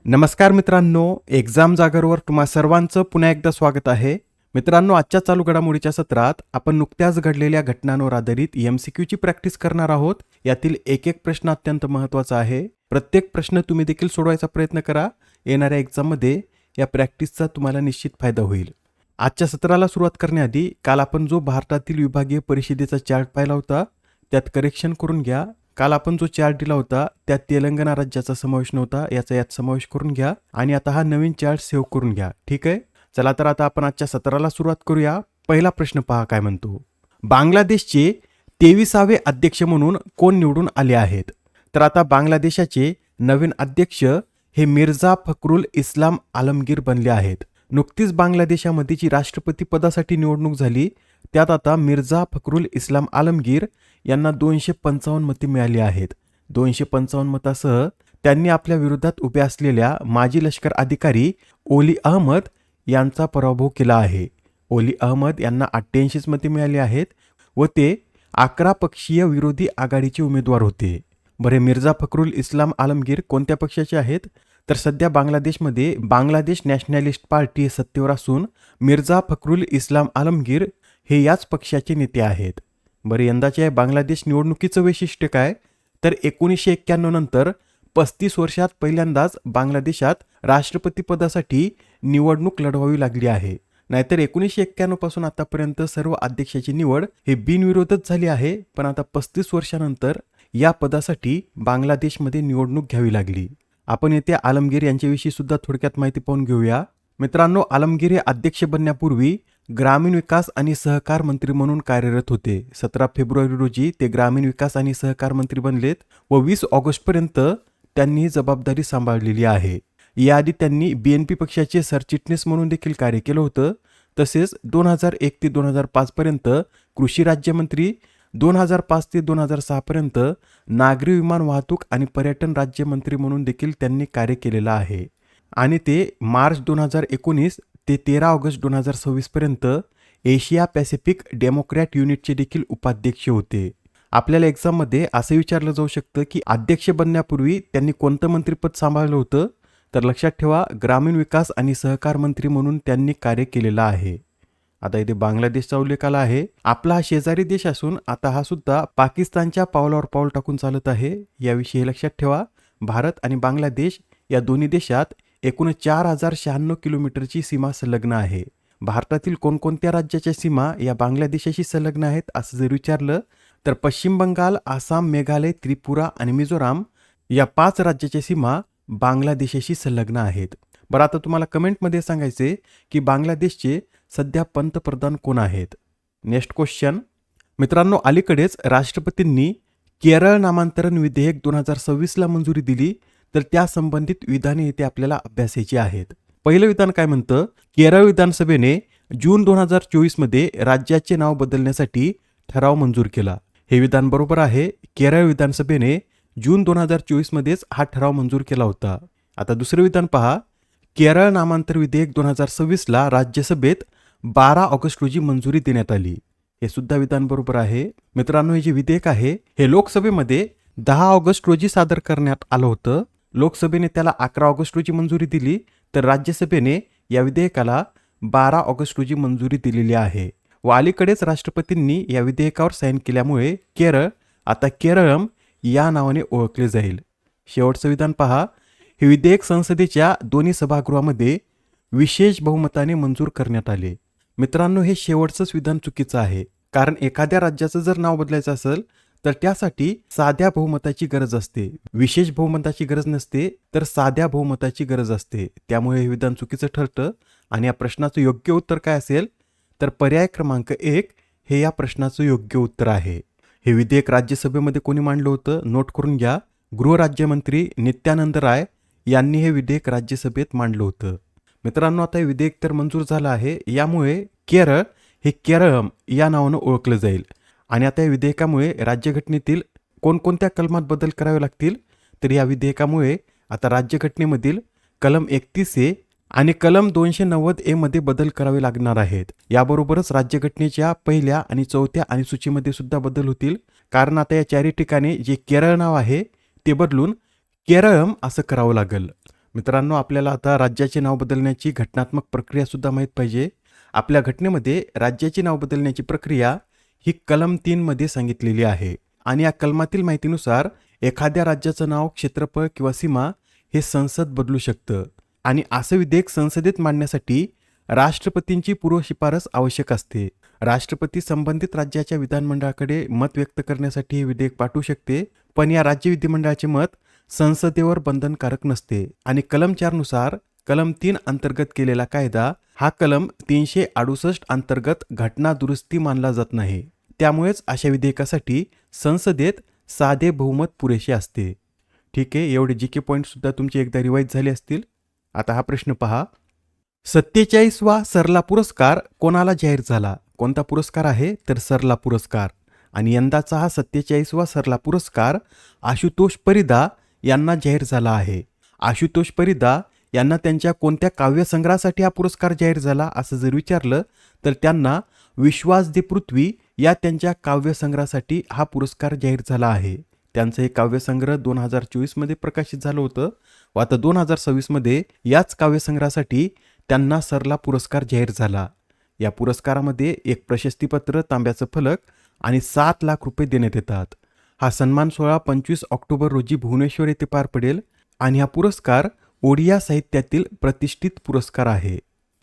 नमस्कार मित्रांनो, एक्झाम जागरवर तुम्हा सर्वांचं पुन्हा एकदा स्वागत आहे. मित्रांनो, आजच्या चालू घडामोडीच्या सत्रात आपण नुकत्याच घडलेल्या घटनांवर आधारित MCQची प्रॅक्टिस करणार आहोत. यातील एक एक प्रश्न अत्यंत महत्त्वाचा आहे. प्रत्येक प्रश्न तुम्ही देखील सोडवायचा प्रयत्न करा. येणाऱ्या एक्झाममध्ये या प्रॅक्टिसचा तुम्हाला निश्चित फायदा होईल. आजच्या सत्राला सुरुवात करण्याआधी काल आपण जो भारतातील विभागीय परिषदेचा चार्ट पाहिला होता त्यात करेक्शन करून घ्या. काल आपण जो चार्ट दिला होता त्यात तेलंगणा राज्याचा समावेश नव्हता, याचा यात समावेश करून घ्या आणि आता हा नवीन चार्ट सेव्ह करून घ्या. ठीक आहे, चला तर आता आपण आजच्या सत्राला सुरुवात करूया. पहिला प्रश्न पहा काय म्हणतो. बांगलादेशचे 23वे अध्यक्ष म्हणून कोण निवडून आले आहेत? तर आता बांगलादेशाचे नवीन अध्यक्ष हे मिर्झा फखरुल इस्लाम आलमगीर बनले आहेत. नुकतीच बांगलादेशामध्ये जी राष्ट्रपती पदासाठी निवडणूक झाली त्यात आता मिर्झा फखरुल इस्लाम आलमगीर यांना 255 मते मिळाली आहेत. 255 मतासह त्यांनी आपल्या विरोधात उभे असलेल्या माजी लष्कर अधिकारी ओली अहमद यांचा पराभव केला आहे. ओली अहमद यांना 88 मते मिळाली आहेत व ते 11 पक्षीय विरोधी आघाडीचे उमेदवार होते. बरे, मिर्झा फखरुल इस्लाम आलमगीर कोणत्या पक्षाचे आहेत? तर सध्या बांगलादेशमध्ये बांगलादेश नॅशनॅलिस्ट पार्टी हे सत्तेवर असून मिर्झा फखरुल इस्लाम आलमगीर हे याच पक्षाचे नेते आहेत. बरे, यंदाच्या बांगलादेश निवडणुकीचं वैशिष्ट्य काय? तर 1991 नंतर 35 वर्षात पहिल्यांदाच बांगलादेशात राष्ट्रपती पदासाठी निवडणूक लढवावी लागली आहे. नाहीतर 1991 पासून आतापर्यंत सर्व अध्यक्षाची निवड हे बिनविरोधच झाली आहे. पण आता 35 वर्षानंतर या पदासाठी बांगलादेशमध्ये निवडणूक घ्यावी लागली. आपण येथे आलमगीर यांच्याविषयी सुद्धा थोडक्यात माहिती पाहून घेऊया. मित्रांनो, आलमगीर हे अध्यक्ष बनण्यापूर्वी ग्रामीण विकास आणि सहकार मंत्री म्हणून कार्यरत होते. 17 फेब्रुवारी रोजी ते ग्रामीण विकास आणि सहकार मंत्री बनलेत व 20 ऑगस्टपर्यंत त्यांनी ही जबाबदारी सांभाळलेली आहे. याआधी त्यांनी BNP पक्षाचे सरचिटणीस म्हणून देखील कार्य केलं होतं. तसेच 2001 ते 2005 पर्यंत कृषी राज्यमंत्री, 2005 ते 2006 पर्यंत नागरी विमान वाहतूक आणि पर्यटन राज्यमंत्री म्हणून देखील त्यांनी कार्य केलेलं आहे. आणि ते मार्च 2019 ते 13 ऑगस्ट 2026 पर्यंत एशिया पॅसिफिक डेमोक्रॅट युनिटचे देखील उपाध्यक्ष होते. आपल्याला एक्झाममध्ये असं विचारलं जाऊ शकतं की अध्यक्ष बनण्यापूर्वी त्यांनी कोणतं मंत्रिपद सांभाळलं होतं? तर लक्षात ठेवा, ग्रामीण विकास आणि सहकार मंत्री म्हणून त्यांनी कार्य केलेलं आहे. आता इथे बांगलादेशचा उल्लेख आला आहे. आपला हा शेजारी देश असून आता हा सुद्धा पाकिस्तानच्या पावलावर पाऊल टाकून चालत आहे. याविषयी लक्षात ठेवा, भारत आणि बांगलादेश या दोन्ही देशात एकूण 4096 किलोमीटरची सीमा संलग्न आहे. भारतातील कोणकोणत्या राज्याच्या सीमा या बांगलादेशाशी संलग्न आहेत असं जर विचारलं तर पश्चिम बंगाल, आसाम, मेघालय, त्रिपुरा आणि मिझोराम या 5 राज्याच्या सीमा बांगलादेशाशी संलग्न आहेत. बरं, आता तुम्हाला कमेंटमध्ये सांगायचे की बांगलादेशचे सध्या पंतप्रधान कोण आहेत? Next question. मित्रांनो, अलीकडेच राष्ट्रपतींनी केरळ नामांतरण विधेयक 2026ला मंजुरी दिली, तर त्या संबंधित विधाने इथे आपल्याला अभ्यासायची आहेत. पहिलं विधान काय म्हणतं? केरळ विधानसभेने जून 2024 मध्ये राज्याचे नाव बदलण्यासाठी ठराव मंजूर केला. हे विधान बरोबर आहे. केरळ विधानसभेने जून 2024 मध्येच हा ठराव मंजूर केला होता. आता दुसरं विधान पहा. केरळ नामांतर विधेयक 2026ला राज्यसभेत 12 ऑगस्ट रोजी मंजुरी देण्यात आली. हे सुद्धा विधान बरोबर आहे. मित्रांनो, हे जे विधेयक आहे हे लोकसभेमध्ये 10 ऑगस्ट रोजी सादर करण्यात आलं होतं. लोकसभेने त्याला 11 ऑगस्ट रोजी मंजुरी दिली, तर राज्यसभेने या विधेयकाला 12 ऑगस्ट रोजी मंजुरी दिलेली आहे. व अलीकडेच राष्ट्रपतींनी या विधेयकावर साईन केल्यामुळे केरळ आता केरळम या नावाने ओळखले जाईल. शेवटचं विधान पहा. हे विधेयक संसदेच्या दोन्ही सभागृहामध्ये विशेष बहुमताने मंजूर करण्यात आले. मित्रांनो, हे शेवटचंच विधान चुकीचं आहे. कारण एखाद्या राज्याचं जर नाव बदलायचं असेल तर त्यासाठी साध्या बहुमताची गरज असते, विशेष बहुमताची गरज नसते, तर साध्या बहुमताची गरज असते. त्यामुळे हे विधान चुकीचं ठरतं. आणि या प्रश्नाचं योग्य उत्तर काय असेल? तर पर्याय क्रमांक 1 हे या प्रश्नाचं योग्य उत्तर आहे. हे विधेयक राज्यसभेमध्ये कोणी मांडलं होतं? नोट करून घ्या. गृहराज्यमंत्री नित्यानंद राय यांनी हे विधेयक राज्यसभेत मांडलं होतं. मित्रांनो, आता हे विधेयक तर मंजूर झालं आहे. यामुळे केरळ हे केरळम या नावानं ओळखलं जाईल. आणि आता या विधेयकामुळे राज्यघटनेतील कोणकोणत्या कलमात बदल करावे लागतील? तर या विधेयकामुळे आता राज्यघटनेमधील कलम 31A आणि कलम 290A मध्ये बदल करावे लागणार आहेत. याबरोबरच राज्यघटनेच्या पहिल्या आणि चौथ्या अनुसूचीमध्ये सुद्धा बदल होतील. कारण आता या 4 ठिकाणी जे केरळ नाव आहे ते बदलून केरळम असं करावं लागेल. मित्रांनो, आपल्याला आता राज्याचे नाव बदलण्याची घटनात्मक प्रक्रिया सुद्धा माहीत पाहिजे. आपल्या घटनेमध्ये राज्याचे नाव बदलण्याची प्रक्रिया ही कलम 3 मध्ये सांगितलेली आहे आणि या कलमातील माहितीनुसार एखाद्या राज्याचं नाव, क्षेत्रफळ किंवा सीमा हे संसद बदलू शकतं आणि असं विधेयक संसदेत मांडण्यासाठी राष्ट्रपतींची पूर्व शिफारस आवश्यक असते. राष्ट्रपती संबंधित राज्याच्या विधानमंडळाकडे मत व्यक्त करण्यासाठी हे विधेयक पाठवू शकते, पण या राज्य विधिमंडळाचे मत संसदेवर बंधनकारक नसते आणि कलम 4 नुसार कलम 3 अंतर्गत केलेला कायदा हा कलम 368 अंतर्गत घटना दुरुस्ती मानला जात नाही. त्यामुळेच अशा विधेयकासाठी संसदेत साधे बहुमत पुरेसे असते. ठीक आहे, एवढे जी के पॉईंट सुद्धा तुमचे एकदा रिवाईज झाले असतील. आता हा प्रश्न पहा. 47वा सरला पुरस्कार कोणाला जाहीर झाला? कोणता पुरस्कार आहे? तर सरला पुरस्कार. आणि यंदाचा हा 47वा सरला पुरस्कार आशुतोष परिदा यांना जाहीर झाला आहे. आशुतोष परिदा यांना त्यांच्या कोणत्या काव्यसंग्रहासाठी हा पुरस्कार जाहीर झाला असं जर विचारलं तर त्यांना विश्वास दे पृथ्वी या त्यांच्या काव्यसंग्रहासाठी हा पुरस्कार जाहीर झाला आहे. त्यांचं हे काव्यसंग्रह 2024 मध्ये प्रकाशित झालं होतं व आता 2026 मध्ये याच काव्यसंग्रहासाठी त्यांना सरला पुरस्कार जाहीर झाला. या पुरस्कारामध्ये एक प्रशस्तीपत्र, तांब्याचं फलक आणि 7 लाख रुपये देण्यात येतात. हा सन्मान सोहळा 25 ऑक्टोबर रोजी भुवनेश्वर येथे पार पडेल आणि हा पुरस्कार ओडिया साहित्यातील प्रतिष्ठित पुरस्कार आहे.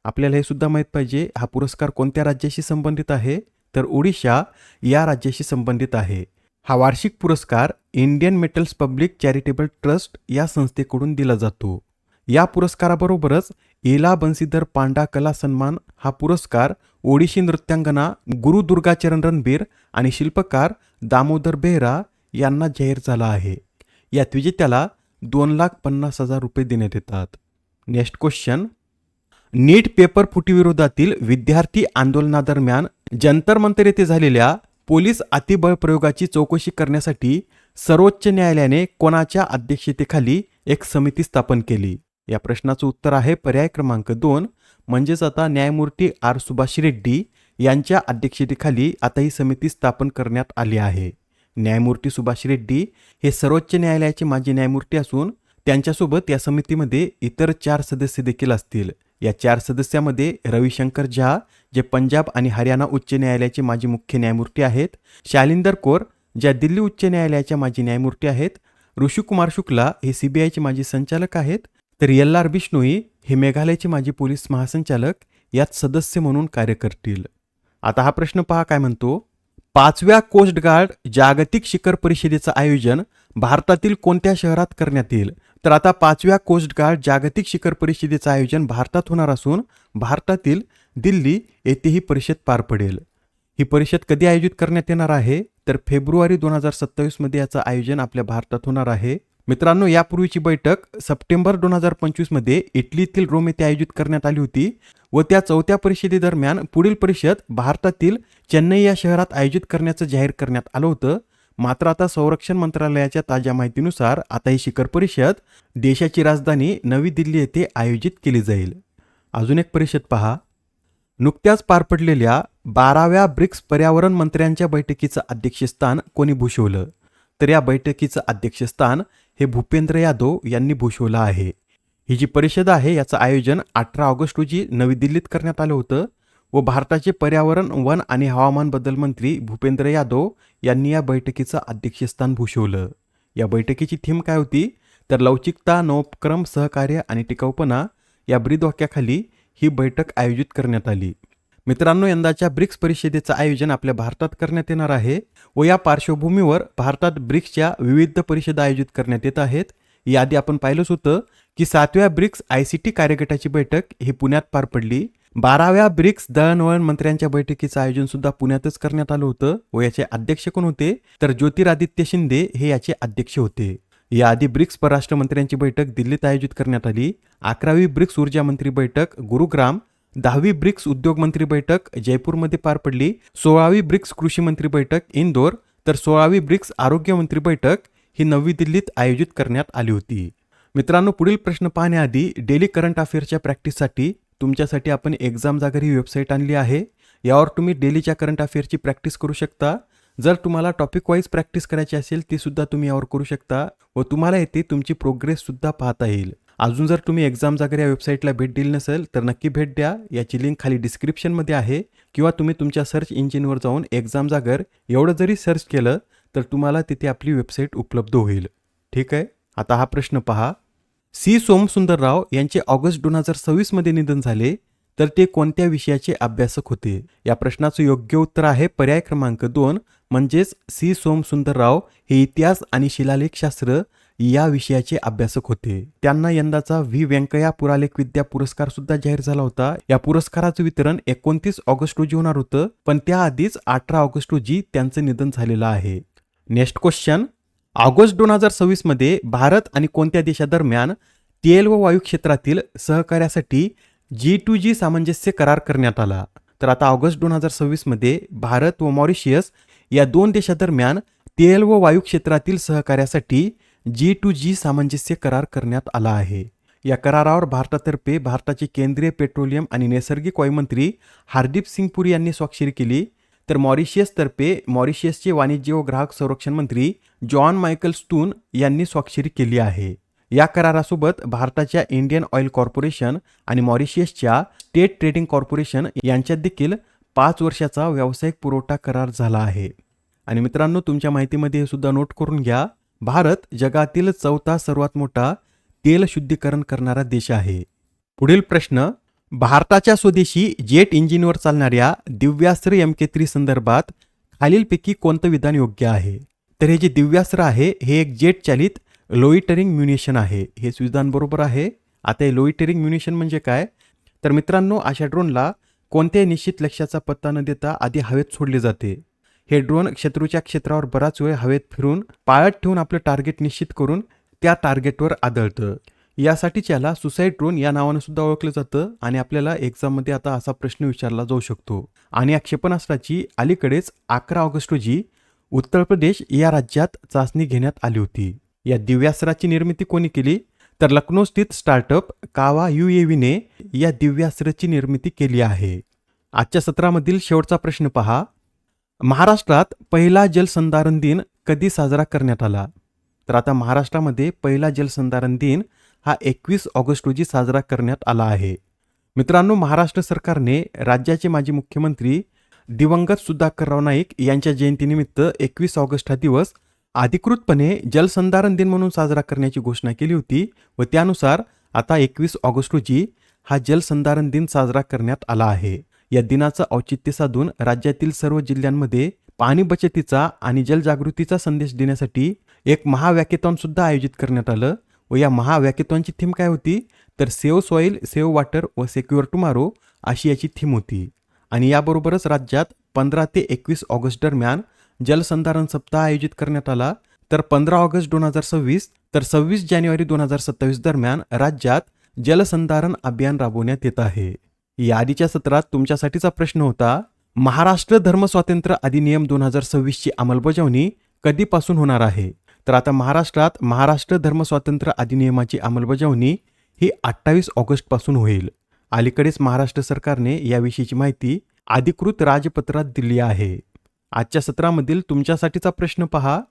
आपल्याला हे सुद्धा माहीत पाहिजे, हा पुरस्कार कोणत्या राज्याशी संबंधित आहे? तर ओडिशा या राज्याशी संबंधित आहे. हा वार्षिक पुरस्कार Indian metals public charitable trust या संस्थेकडून दिला जातो. या पुरस्काराबरोबरच एला बन्सीधर पांडा कला सन्मान हा पुरस्कार ओडिशी नृत्यांगना गुरु दुर्गाचरण रणबीर आणि शिल्पकार दामोदर बेहरा यांना जाहीर झाला आहे. यात विजेत्याला 2,50,000 रुपये देण्यात येतात. Next question. नीट पेपर फुटीविरोधातील विद्यार्थी आंदोलनादरम्यान जंतर मंतर येथे झालेल्या पोलीस अतिबळ प्रयोगाची चौकशी करण्यासाठी सर्वोच्च न्यायालयाने कोणाच्या अध्यक्षतेखाली एक समिती स्थापन केली? या प्रश्नाचं उत्तर आहे पर्याय क्रमांक 2, म्हणजेच आता न्यायमूर्ती आर सुभाष रेड्डी यांच्या अध्यक्षतेखाली आता ही समिती स्थापन करण्यात आली आहे. न्यायमूर्ती सुभाष रेड्डी हे सर्वोच्च न्यायालयाचे माजी न्यायमूर्ती असून त्यांच्यासोबत या समितीमध्ये इतर 4 सदस्य देखील असतील. या 4 सदस्यामध्ये रविशंकर झा जे पंजाब आणि हरियाणा उच्च न्यायालयाचे माजी मुख्य न्यायमूर्ती आहेत, शालिंदर कौर ज्या दिल्ली उच्च न्यायालयाच्या माजी न्यायमूर्ती आहेत, ऋषिकुमार शुक्ला हे सीबीआयचे माजी संचालक आहेत, तर एल.आर. बिश्नोई हे मेघालयचे माजी पोलीस महासंचालक यात सदस्य म्हणून कार्य करतील. आता हा प्रश्न पहा काय म्हणतो. 5व्या कोस्ट गार्ड जागतिक शिखर परिषदेचं आयोजन भारतातील कोणत्या शहरात करण्यात येईल? तर आता 5व्या कोस्ट गार्ड जागतिक शिखर परिषदेचं आयोजन भारतात होणार असून भारतातील दिल्ली येथे ही परिषद पार पडेल. ही परिषद कधी आयोजित करण्यात येणार आहे? तर फेब्रुवारी 2027 मध्ये याचं आयोजन आपल्या भारतात होणार आहे. मित्रांनो, यापूर्वीची बैठक सप्टेंबर 2025 मध्ये इटलीतील रोम येथे आयोजित करण्यात आली होती व त्या 4थ्या परिषदेदरम्यान पुढील परिषद भारतातील चेन्नई या शहरात आयोजित करण्याचं जाहीर करण्यात आलं होतं. मात्र आता संरक्षण मंत्रालयाच्या ताज्या माहितीनुसार आता ही शिखर परिषद देशाची राजधानी नवी दिल्ली येथे आयोजित केली जाईल. अजून एक परिषद पहा. नुकत्याच पार पडलेल्या 12व्या ब्रिक्स पर्यावरण मंत्र्यांच्या बैठकीचं अध्यक्षस्थान कोणी भूषवलं? तर या बैठकीचं अध्यक्षस्थान हे भूपेंद्र यादव यांनी भूषवलं आहे. ही जी परिषद आहे याचं आयोजन 18 ऑगस्ट रोजी नवी दिल्लीत करण्यात आलं होतं व भारताचे पर्यावरण, वन आणि हवामान बदल मंत्री भूपेंद्र यादव यांनी या बैठकीचं अध्यक्षस्थान भूषवलं. या बैठकीची थीम काय होती? तर लवचिकता, नवोपक्रम, सहकार्य आणि टिकाऊपणा या ब्रीदवाक्याखाली ही बैठक आयोजित करण्यात आली. मित्रांनो, यंदाच्या ब्रिक्स परिषदेचं आयोजन आपल्या भारतात करण्यात येणार आहे व या पार्श्वभूमीवर भारतात ब्रिक्सच्या विविध परिषदा आयोजित करण्यात येत आहेत. याआधी आपण पाहिलंच होतं की 7व्या ब्रिक्स ICT कार्यगटाची बैठक ही पुण्यात पार पडली. 12व्या ब्रिक्स दळणवळण मंत्र्यांच्या बैठकीचं आयोजन सुद्धा पुण्यातच करण्यात आलं होतं व याचे अध्यक्ष कोण होते? तर ज्योतिरादित्य शिंदे हे याचे अध्यक्ष होते. याआधी ब्रिक्स परराष्ट्र मंत्र्यांची बैठक दिल्लीत आयोजित करण्यात आली. 11वी ब्रिक्स ऊर्जा मंत्री बैठक गुरुग्राम, 10वी ब्रिक्स उद्योग मंत्री बैठक जयपूरमध्ये पार पडली, 16वी ब्रिक्स कृषी मंत्री बैठक इंदोर, तर 16वी ब्रिक्स आरोग्य मंत्री बैठक ही नवी दिल्लीत आयोजित करण्यात आली होती. मित्रांनो, पुढील प्रश्न पाहण्याआधी डेली करंट अफेअर्सच्या प्रॅक्टिससाठी तुमच्यासाठी आपण एक्झाम जागर ही वेबसाईट आणली आहे. यावर तुम्ही डेलीच्या करंट अफेअर्सची प्रॅक्टिस करू शकता. जर तुम्हाला टॉपिक वाईज प्रॅक्टिस करायची असेल ती सुद्धा तुम्ही यावर करू शकता व तुम्हाला येथे तुमची प्रोग्रेस सुद्धा पाहता येईल. अजून जर तुम्ही एक्झाम जागर या वेबसाईटला भेट दिली नसेल तर नक्की भेट द्या. याची लिंक खाली डिस्क्रिप्शनमध्ये आहे किंवा तुम्ही तुमच्या सर्च इंजिनवर जाऊन एक्झाम जागर एवढं जरी सर्च केलं तर तुम्हाला तिथे आपली वेबसाईट उपलब्ध होईल. ठीक आहे. आता हा प्रश्न पहा. सी सोमसुंदरराव यांचे ऑगस्ट 2026 मध्ये निधन झाले तर ते कोणत्या विषयाचे अभ्यासक होते? या प्रश्नाचं योग्य उत्तर आहे पर्याय क्रमांक 2 म्हणजेच सी सोमसुंदरराव हे इतिहास आणि शिलालेखशास्त्र या विषयाचे अभ्यासक होते. त्यांना यंदाचा व्ही व्यंकय्या पुरालेख विद्या पुरस्कार सुद्धा जाहीर झाला होता. या पुरस्काराचं वितरण 29 ऑगस्ट रोजी होणार होतं, पण त्याआधीच 18 ऑगस्ट रोजी त्यांचं निधन झालेलं आहे. Next question. ऑगस्ट 2026 मध्ये भारत आणि कोणत्या देशादरम्यान तेल व वायू क्षेत्रातील सहकार्यासाठी G2G सामंजस्य करार करण्यात आला? तर आता ऑगस्ट 2026 मध्ये भारत व मॉरिशियस या दोन देशादरम्यान तेल व वायू क्षेत्रातील सहकार्यासाठी G2G सामंजस्य करार करण्यात आला आहे. या करारावर भारतातर्फे भारताचे केंद्रीय पेट्रोलियम आणि नैसर्गिक वायू मंत्री हरदीप सिंग पुरी यांनी स्वाक्षरी केली, तर मॉरिशियसतर्फे मॉरिशियसचे वाणिज्य व ग्राहक संरक्षण मंत्री जॉन मायकल स्टून यांनी स्वाक्षरी केली आहे. या करारासोबत भारताच्या इंडियन ऑइल कॉर्पोरेशन आणि मॉरिशियसच्या स्टेट ट्रेडिंग कॉर्पोरेशन यांच्यात देखील 5 वर्षाचा व्यावसायिक पुरवठा करार झाला आहे. आणि मित्रांनो, तुमच्या माहितीमध्ये हे सुद्धा नोट करून घ्या. भारत जगातील 4था सर्वात मोठा तेल शुद्धीकरण करणारा देश आहे. पुढील प्रश्न. भारताच्या स्वदेशी जेट इंजिनवर चालणाऱ्या दिव्यास्त्र MK3 संदर्भात खालीलपैकी कोणतं विधान योग्य आहे? तर हे जे दिव्यास्त्र आहे हे एक जेट चालित लोईटरिंग म्युनिशन आहे. हेच विधान बरोबर आहे. आता हे लोईटरिंग म्युनिशन म्हणजे काय? तर मित्रांनो, अशा ड्रोनला कोणत्याही निश्चित लक्ष्याचा पत्ता न देता आधी हवेत सोडले जाते. हे ड्रोन शत्रूच्या क्षेत्रावर बराच वेळ हवेत फिरून पाळत ठेवून आपलं टार्गेट निश्चित करून त्या टार्गेटवर आदळतं. यासाठीच याला सुसाईड ड्रोन या नावानं सुद्धा ओळखलं जातं. आणि आपल्याला एक्झाममध्ये आता असा प्रश्न विचारला जाऊ शकतो. आणि या क्षेपणास्त्राची अलीकडेच 11 ऑगस्ट रोजी उत्तर प्रदेश या राज्यात चाचणी घेण्यात आली होती. या दिव्यास्त्राची निर्मिती कोणी केली? तर लखनौ स्थित स्टार्टअप कावा UAVने या दिव्यास्त्राची निर्मिती केली आहे. आजच्या सत्रामधील शेवटचा प्रश्न पहा. महाराष्ट्रात पहिला जलसंधारण दिन कधी साजरा करण्यात आला? तर आता महाराष्ट्रामध्ये पहिला जलसंधारण दिन हा 21 ऑगस्ट रोजी साजरा करण्यात आला आहे. मित्रांनो, महाराष्ट्र सरकारने राज्याचे माजी मुख्यमंत्री दिवंगत सुधाकरराव नाईक यांच्या जयंतीनिमित्त 21 ऑगस्ट हा दिवस अधिकृतपणे जलसंधारण दिन म्हणून साजरा करण्याची घोषणा केली होती व त्यानुसार आता 21 ऑगस्ट रोजी हा जलसंधारण दिन साजरा करण्यात आला आहे. या दिनाचं औचित्य साधून राज्यातील सर्व जिल्ह्यांमध्ये पाणी बचतीचा आणि जलजागृतीचा संदेश देण्यासाठी एक महावॅकेथॉन सुद्धा आयोजित करण्यात आलं व या महावॅकेथॉनची थीम काय होती? तर सेव्ह सॉईल, सेव्ह वॉटर व सेक्युअर टुमारो अशी याची थीम होती. आणि याबरोबरच राज्यात 15 ते 21 ऑगस्ट दरम्यान जलसंधारण सप्ताह आयोजित करण्यात आला. तर 15 ऑगस्ट 2026 तर 26 जानेवारी 2027 दरम्यान राज्यात जलसंधारण अभियान राबवण्यात येत आहे. याआधीच्या सत्रात तुमच्यासाठीचा प्रश्न होता, महाराष्ट्र धर्मस्वातंत्र्य अधिनियम 2026 ची अंमलबजावणी कधीपासून होणार आहे? तर आता महाराष्ट्रात महाराष्ट्र धर्मस्वातंत्र्य अधिनियमाची अंमलबजावणी ही 28 ऑगस्ट पासून होईल. अलीकडेच महाराष्ट्र सरकारने याविषयीची माहिती अधिकृत राजपत्रात दिली आहे. आजच्या सत्रामधील तुमच्यासाठीचा प्रश्न पहा.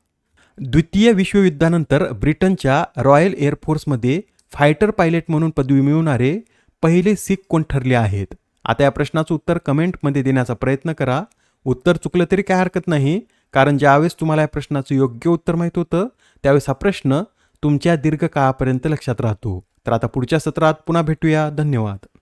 द्वितीय विश्वयुद्धानंतर ब्रिटनच्या रॉयल एअरफोर्समध्ये फायटर पायलट म्हणून पदवी मिळवणारे पहिले सिख कोण ठरले आहेत? आता या प्रश्नाचं उत्तर कमेंटमध्ये देण्याचा प्रयत्न करा. उत्तर चुकलं तरी काय हरकत नाही, कारण ज्यावेळेस तुम्हाला या प्रश्नाचं योग्य उत्तर माहीत होतं त्यावेळेस हा प्रश्न तुमच्या दीर्घकाळापर्यंत लक्षात राहतो. तर आता पुढच्या सत्रात पुन्हा भेटूया. धन्यवाद.